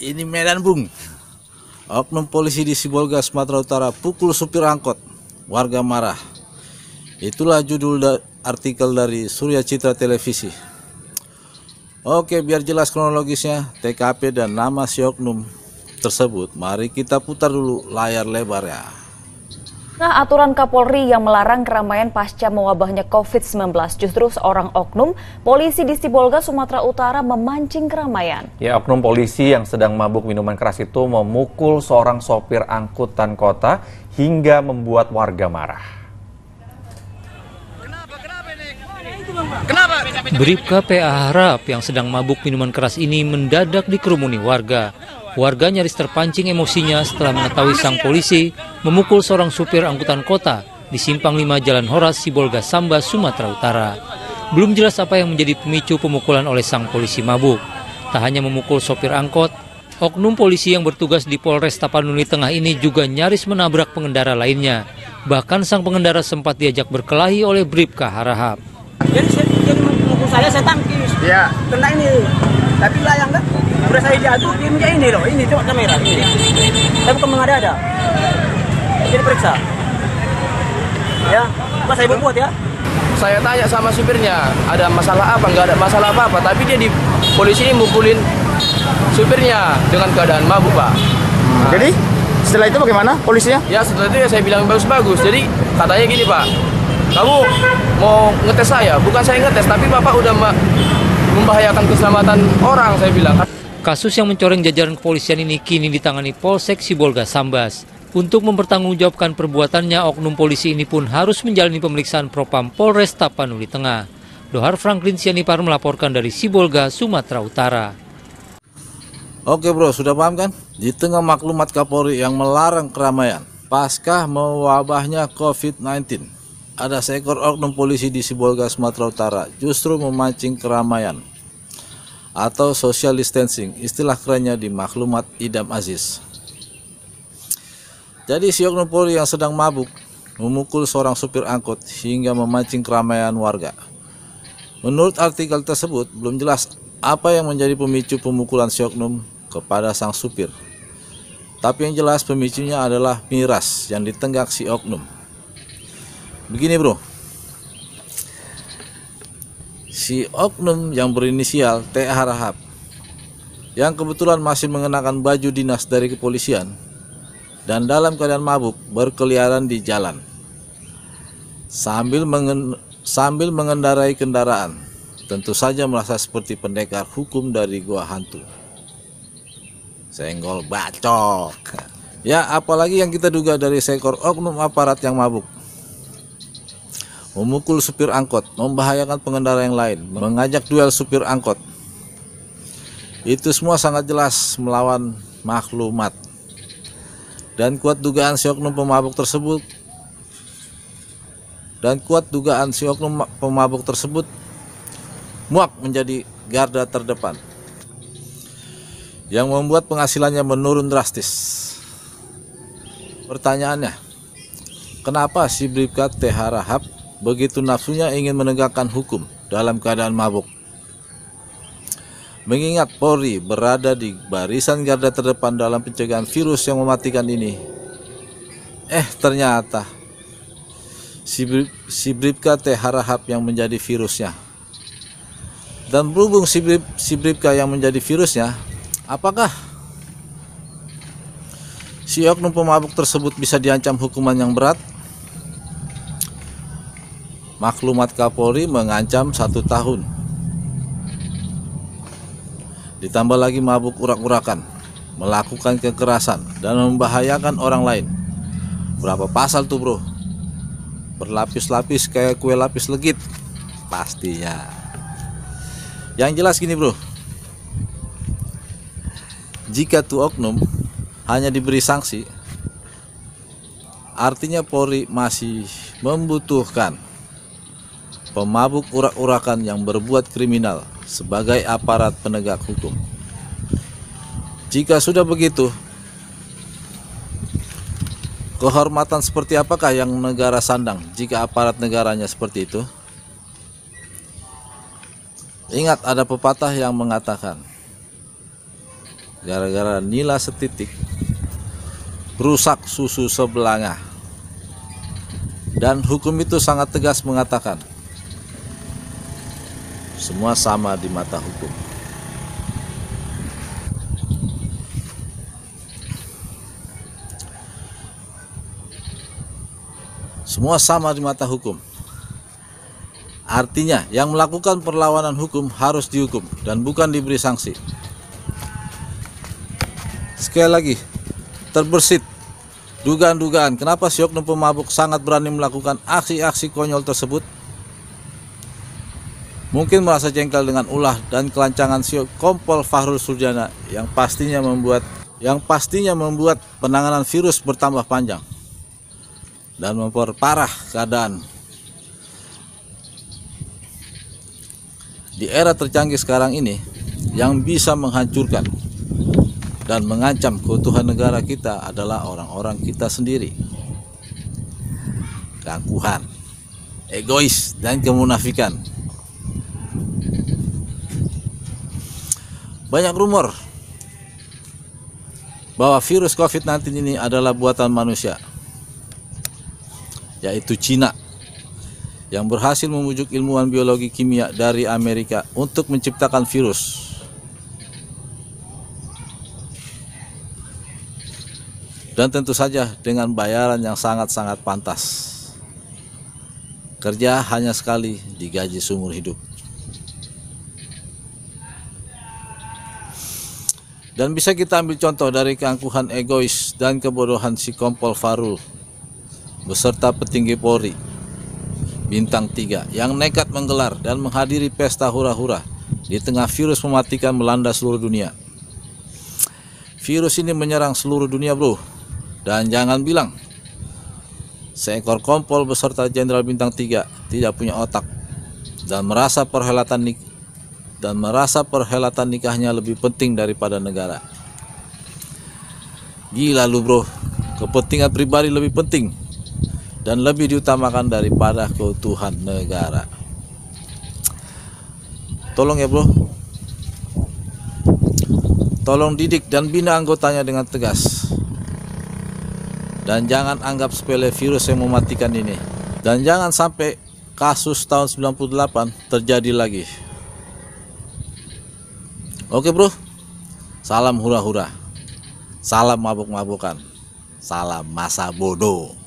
Ini Medan, Bung. Oknum polisi di Sibolga, Sumatera Utara pukul supir angkot. Warga marah. Itulah judul artikel dari Surya Citra Televisi. Oke, biar jelas kronologisnya, TKP dan nama si oknum tersebut, mari kita putar dulu layar lebarnya. Nah, aturan Kapolri yang melarang keramaian pasca mewabahnya COVID-19, justru seorang oknum polisi di Sibolga, Sumatera Utara memancing keramaian. Ya, oknum polisi yang sedang mabuk minuman keras itu memukul seorang sopir angkutan kota hingga membuat warga marah. Kenapa? Bribka PA Harap yang sedang mabuk minuman keras ini mendadak dikerumuni warga. Warga nyaris terpancing emosinya setelah mengetahui sang polisi memukul seorang supir angkutan kota di Simpang 5 Jalan Horas, Sibolga, Sambas, Sumatera Utara. Belum jelas apa yang menjadi pemicu pemukulan oleh sang polisi mabuk. Tak hanya memukul sopir angkot, oknum polisi yang bertugas di Polres Tapanuli Tengah ini juga nyaris menabrak pengendara lainnya. Bahkan sang pengendara sempat diajak berkelahi oleh Bribka Harahap. Jadi memukul saya tangkis. Iya. Kena ini. Tapi layang kan? Udah saya jatuh, dia ini loh. Ini coba kamera. Ini. Saya bukan mengada-ada. Jadi periksa. Ya, apa saya berbuat ya? Saya tanya sama supirnya, ada masalah apa? Nggak ada masalah apa-apa. Tapi dia di polisi ini mukulin supirnya dengan keadaan mabuk, Pak. Nah, jadi setelah itu bagaimana polisinya? Ya setelah itu ya saya bilang bagus-bagus. Jadi katanya gini, Pak, kamu mau ngetes saya? Bukan saya ngetes, tapi Bapak udah membahayakan keselamatan orang, saya bilang. Kasus yang mencoreng jajaran kepolisian ini kini ditangani Polsek Sibolga Sambas. Untuk mempertanggungjawabkan perbuatannya, oknum polisi ini pun harus menjalani pemeriksaan Propam Polres Tapanuli Tengah. Dohar Franklin Sianipar melaporkan dari Sibolga, Sumatera Utara. Oke bro, sudah paham kan? Di tengah maklumat Kapolri yang melarang keramaian pasca mewabahnya COVID-19, ada seekor oknum polisi di Sibolga, Sumatera Utara justru memancing keramaian atau social distancing, istilah kerennya di maklumat Idam Aziz. Jadi si oknum polri yang sedang mabuk memukul seorang supir angkot hingga memancing keramaian warga. Menurut artikel tersebut, belum jelas apa yang menjadi pemicu pemukulan si oknum kepada sang supir. Tapi yang jelas pemicunya adalah miras yang ditenggak si oknum. Begini bro, si oknum yang berinisial TA Harahap yang kebetulan masih mengenakan baju dinas dari kepolisian dan dalam keadaan mabuk berkeliaran di jalan sambil mengendarai kendaraan, tentu saja merasa seperti pendekar hukum dari gua hantu. Senggol bacok. Ya, apalagi yang kita duga dari seekor oknum aparat yang mabuk memukul supir angkot, membahayakan pengendara yang lain, mengajak duel supir angkot. Itu semua sangat jelas melawan maklumat. Dan kuat dugaan si oknum pemabuk tersebut muak menjadi garda terdepan yang membuat penghasilannya menurun drastis. Pertanyaannya, kenapa si Bribka TH Harahap begitu nafsunya ingin menegakkan hukum dalam keadaan mabuk? Mengingat Polri berada di barisan garda terdepan dalam pencegahan virus yang mematikan ini. Ternyata si Bribka TH Harahap yang menjadi virusnya. Dan berhubung si Bribka yang menjadi virusnya, apakah si oknum pemabuk tersebut bisa diancam hukuman yang berat? Maklumat Kapolri mengancam 1 tahun. Ditambah lagi mabuk urak-urakan, melakukan kekerasan, dan membahayakan orang lain. Berapa pasal tuh bro? Berlapis-lapis kayak kue lapis legit. Pastinya. Yang jelas gini bro, jika tuh oknum hanya diberi sanksi, artinya Polri masih membutuhkan pemabuk urak-urakan yang berbuat kriminal sebagai aparat penegak hukum. Jika sudah begitu, kehormatan seperti apakah yang negara sandang jika aparat negaranya seperti itu? Ingat, ada pepatah yang mengatakan, gara-gara nila setitik rusak susu sebelanga. Dan hukum itu sangat tegas mengatakan semua sama di mata hukum. Semua sama di mata hukum. Artinya yang melakukan perlawanan hukum harus dihukum dan bukan diberi sanksi. Sekali lagi, terbersit dugaan-dugaan kenapa si oknum pemabuk sangat berani melakukan aksi-aksi konyol tersebut. Mungkin merasa jengkel dengan ulah dan kelancangan si Kompol Fahrul Surdjana yang pastinya membuat penanganan virus bertambah panjang dan memperparah keadaan. Di era tercanggih sekarang ini yang bisa menghancurkan dan mengancam keutuhan negara kita adalah orang-orang kita sendiri. Keangkuhan, egois, dan kemunafikan. Banyak rumor bahwa virus COVID-19 ini adalah buatan manusia, yaitu Cina, yang berhasil membujuk ilmuwan biologi kimia dari Amerika untuk menciptakan virus. Dan tentu saja dengan bayaran yang sangat-sangat pantas. Kerja hanya sekali, digaji seumur hidup. Dan bisa kita ambil contoh dari keangkuhan egois dan kebodohan si Kompol Fahrul beserta petinggi Polri Bintang 3 yang nekat menggelar dan menghadiri pesta hura-hura di tengah virus mematikan melanda seluruh dunia. Virus ini menyerang seluruh dunia, bro. Dan jangan bilang seekor kompol beserta Jenderal Bintang 3 tidak punya otak dan merasa perhelatan nikahnya lebih penting daripada negara. Gila lu, bro. Kepentingan pribadi lebih penting dan lebih diutamakan daripada keutuhan negara. Tolong ya, bro. Tolong didik dan bina anggotanya dengan tegas. Dan jangan anggap sepele virus yang mematikan ini. Dan jangan sampai kasus tahun 98 terjadi lagi. Oke, bro. Salam hura-hura. Salam mabuk-mabukan. Salam masa bodoh.